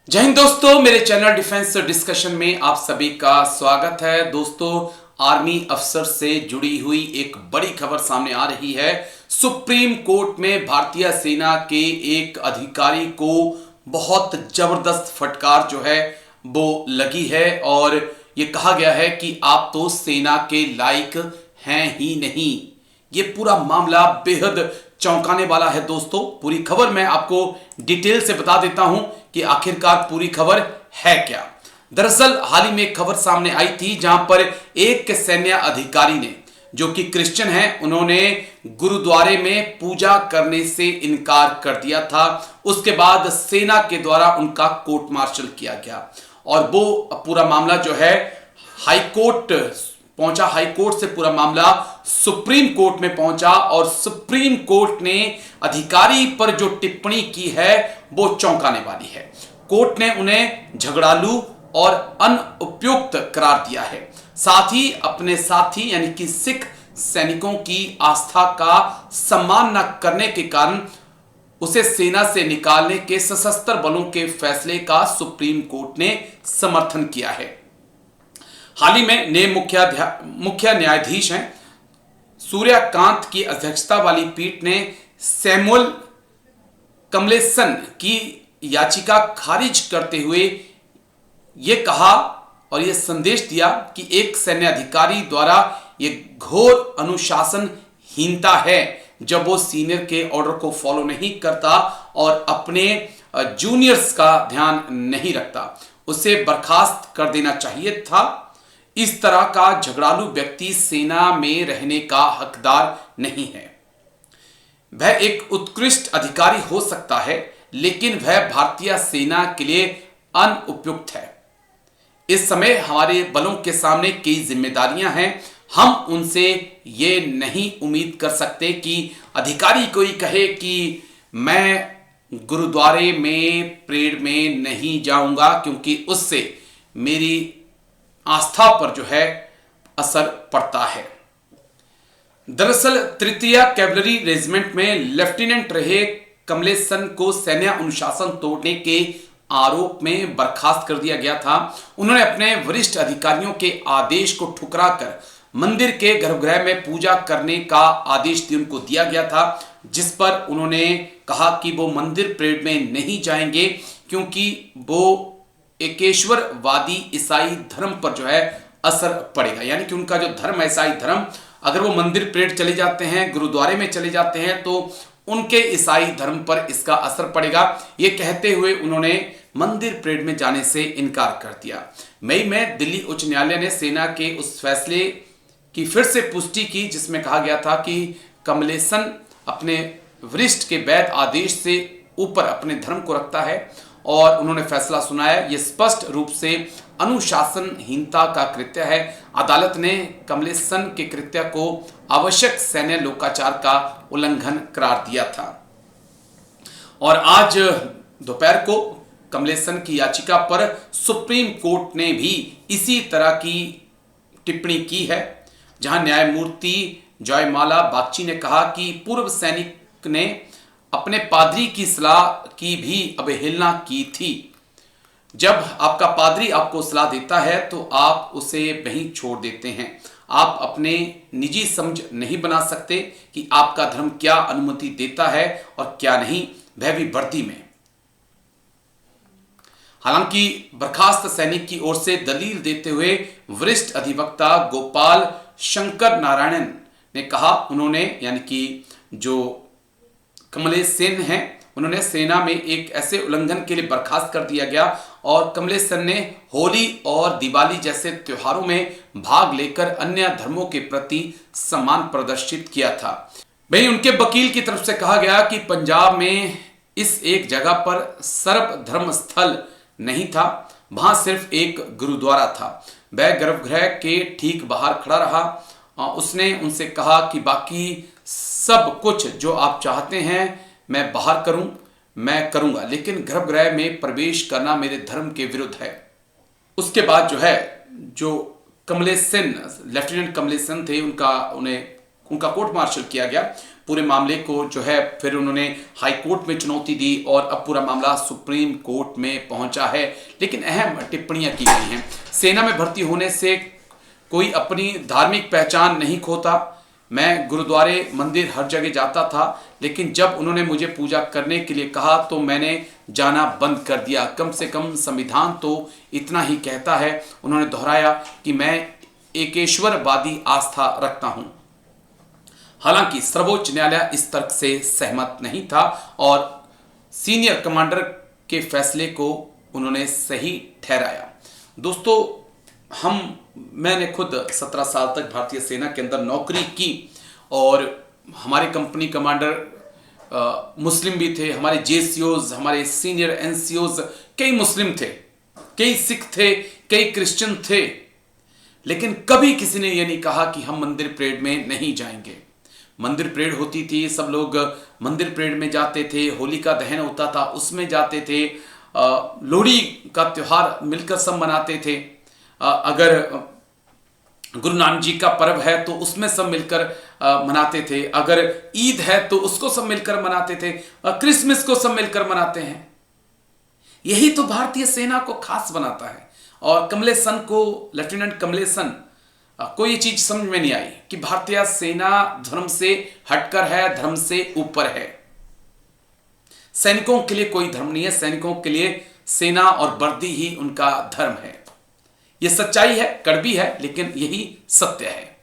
जय हिंद दोस्तों, मेरे चैनल डिफेंस डिस्कशन में आप सभी का स्वागत है। दोस्तों, आर्मी अफसर से जुड़ी हुई एक बड़ी खबर सामने आ रही है। सुप्रीम कोर्ट में भारतीय सेना के एक अधिकारी को बहुत जबरदस्त फटकार जो है वो लगी है और ये कहा गया है कि आप तो सेना के लायक हैं ही नहीं। ये पूरा मामला बेहद चौंकाने वाला है। दोस्तों, पूरी खबर मैं आपको डिटेल से बता देता हूं कि आखिरकार पूरी खबर है क्या। दरअसल हाल ही में एक खबर सामने आई थी जहां पर एक सैन्य अधिकारी ने, जो कि क्रिश्चियन हैं, उन्होंने गुरुद्वारे में पूजा करने से इनकार कर दिया था। उसके बाद सेना के द्वारा उनका कोर्ट मार्शल किया गया और वो पूरा मामला जो है हाई कोर्ट पहुंचा। हाई कोर्ट से पूरा मामला सुप्रीम कोर्ट में पहुंचा और सुप्रीम कोर्ट ने अधिकारी पर जो टिप्पणी की है वो चौंकाने वाली है। कोर्ट ने उन्हें झगड़ालू और अनुपयुक्त करार दिया है। साथ ही अपने साथी यानी कि सिख सैनिकों की आस्था का सम्मान न करने के कारण उसे सेना से निकालने के सशस्त्र बलों के फैसले का सुप्रीम कोर्ट ने समर्थन किया है। हाल ही में नए मुख्य न्यायाधीश हैं सूर्यकांत की अध्यक्षता वाली पीठ ने सैमुअल कमलेसन की याचिका खारिज करते हुए यह कहा और यह संदेश दिया कि एक सैन्य अधिकारी द्वारा यह घोर अनुशासनहीनता है जब वो सीनियर के ऑर्डर को फॉलो नहीं करता और अपने जूनियर्स का ध्यान नहीं रखता। उसे बर्खास्त कर देना चाहिए था। इस तरह का झगड़ालू व्यक्ति सेना में रहने का हकदार नहीं है। वह एक उत्कृष्ट अधिकारी हो सकता है, लेकिन वह भारतीय सेना के लिए अनुपयुक्त है। इस समय हमारे बलों के सामने कई जिम्मेदारियां हैं। हम उनसे ये नहीं उम्मीद कर सकते कि अधिकारी कोई कहे कि मैं गुरुद्वारे में परेड में नहीं जाऊंगा क्योंकि उससे मेरी आस्था पर जो है असर पड़ता है। दरअसल तृतीय कैवलरी रेजिमेंट में लेफ्टिनेंट रहे कमलेसन को सैन्य अनुशासन तोड़ने के आरोप में बर्खास्त कर दिया गया था। उन्होंने अपने वरिष्ठ अधिकारियों के आदेश को ठुकराकर मंदिर के गर्भगृह में पूजा करने का आदेश उनको दिया गया था, जिस पर उन्होंने कहा कि वो मंदिर परेड में नहीं जाएंगे क्योंकि वो एकेश्वरवादी ईसाई धर्म पर जो है असर पड़ेगा। यानी कि उनका जो धर्म है ईसाई धर्म, अगर वो मंदिर परेड चले जाते हैं, गुरुद्वारे में चले जाते हैं तो उनके ईसाई धर्म पर इसका असर पड़ेगा। ये कहते हुए उन्होंने मंदिर परेड में जाने से इनकार कर दिया। मई में दिल्ली उच्च न्यायालय ने सेना के उस फैसले की फिर से पुष्टि की जिसमें कहा गया था कि कमलेसन अपने वरिष्ठ के वैध आदेश से ऊपर अपने धर्म को रखता है और उन्होंने फैसला सुनाया। यह स्पष्ट रूप से अनुशासनहीनता का कृत्य है। अदालत ने कमलेसन के कृत्य को आवश्यक सैन्य लोकाचार का उल्लंघन करार दिया था और आज दोपहर को कमलेसन की याचिका पर सुप्रीम कोर्ट ने भी इसी तरह की टिप्पणी की है, जहां न्यायमूर्ति जयमाला बागची ने कहा कि पूर्व सैनिक ने अपने पादरी की सलाह की भी अवहेलना की थी। जब आपका पादरी आपको सलाह देता है तो आप उसे वहीं छोड़ देते हैं। आप अपने निजी समझ नहीं बना सकते कि आपका धर्म क्या अनुमति देता है और क्या नहीं, वह भी वर्दी में। हालांकि बर्खास्त सैनिक की ओर से दलील देते हुए वरिष्ठ अधिवक्ता गोपाल शंकर नारायणन ने कहा, उन्होंने यानी कि जो कमलेसन हैं, उन्होंने सेना में एक ऐसे उल्लंघन के लिए बर्खास्त कर दिया गया और कमलेसन ने होली और दिवाली जैसे त्योहारों में भाग लेकर अन्य धर्मों के प्रति सम्मान प्रदर्शित किया था। वहीं उनके वकील की तरफ से कहा गया कि पंजाब में इस एक जगह पर सर्वधर्म स्थल नहीं था, वहां सिर्फ एक गुरुद्वारा था। वह गर्भगृह के ठीक बाहर खड़ा रहा। उसने उनसे कहा कि बाकी सब कुछ जो आप चाहते हैं मैं बाहर करूं, मैं करूंगा, लेकिन गर्भगृह में प्रवेश करना मेरे धर्म के विरुद्ध है। उसके बाद जो है जो कमलेसन लेफ्टिनेंट कमलेसन थे उनका कोर्ट मार्शल किया गया। पूरे मामले को जो है फिर उन्होंने हाई कोर्ट में चुनौती दी और अब पूरा मामला सुप्रीम कोर्ट में पहुंचा है। लेकिन अहम टिप्पणियां की गई हैं। सेना में भर्ती होने से कोई अपनी धार्मिक पहचान नहीं खोता। मैं गुरुद्वारे मंदिर हर जगह जाता था, लेकिन जब उन्होंने मुझे पूजा करने के लिए कहा तो मैंने जाना बंद कर दिया। कम से कम संविधान तो इतना ही कहता है। उन्होंने दोहराया कि मैं एकेश्वरवादी आस्था रखता हूं। हालांकि सर्वोच्च न्यायालय इस तर्क से सहमत नहीं था और सीनियर कमांडर के फैसले को उन्होंने सही ठहराया। दोस्तों, मैंने खुद 17 साल तक भारतीय सेना के अंदर नौकरी की और हमारे कंपनी कमांडर मुस्लिम भी थे। हमारे जेसीओज, हमारे सीनियर एनसीओज कई मुस्लिम थे, कई सिख थे, कई क्रिश्चियन थे। लेकिन कभी किसी ने यह नहीं कहा कि हम मंदिर परेड में नहीं जाएंगे। मंदिर परेड होती थी, सब लोग मंदिर परेड में जाते थे। होली का दहन होता था, उसमें जाते थे। लोहड़ी का त्योहार मिलकर सब मनाते थे। अगर गुरु नानक जी का पर्व है तो उसमें सब मिलकर मनाते थे। अगर ईद है तो उसको सब मिलकर मनाते थे। क्रिसमस को सब मिलकर मनाते हैं। यही तो भारतीय सेना को खास बनाता है। और कमलेसन को, लेफ्टिनेंट कमलेसन को ये चीज समझ में नहीं आई कि भारतीय सेना धर्म से हटकर है, धर्म से ऊपर है। सैनिकों के लिए कोई धर्म नहीं है। सैनिकों के लिए सेना और वर्दी ही उनका धर्म है। यह सच्चाई है, कड़वी है, लेकिन यही सत्य है।